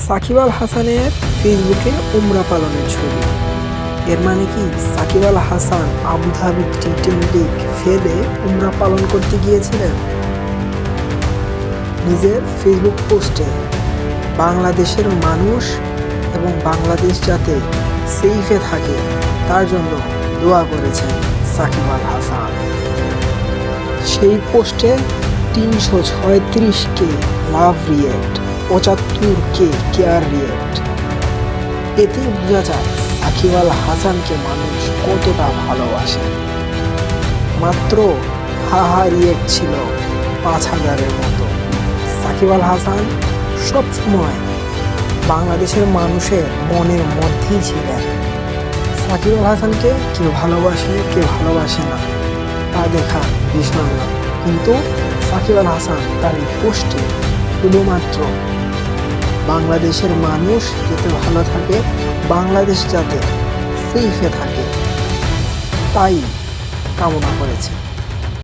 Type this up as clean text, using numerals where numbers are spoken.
সাকিব আল হাসানের ফেসবুকে উমরা পালনের ছবি। এর মানে কি সাকিব আল হাসান আবুধাবি টি-20 ফেলে উমরা পালন করতে গিয়েছিলেন? নিজের ফেসবুক পোস্টে বাংলাদেশের মানুষ এবং বাংলাদেশ যাতে সেফে থাকে তার জন্য দোয়া করেছেন সাকিব আল হাসান। সেই পোস্টে 336K love react, 75K care react. এতেই বোঝা যায় সাকিব আল হাসানকে মানুষ কতটা ভালোবাসে। মাত্র হাহা রিয়েক্ট ছিল 5000-এর মতো। সাকিব আল হাসান সবসময় বাংলাদেশের মানুষের মনের মধ্যেই ছিলেন। সাকিব আল হাসানকে কেউ ভালোবাসে কেউ ভালোবাসে না তা দেখা বিষয় না, কিন্তু সাকিব আল হাসান তার এই পোস্টে শুধুমাত্র বাংলাদেশের মানুষ যাতে ভালো থাকে, বাংলাদেশ যাতে সেফে থাকে তাই কামনা করেছে।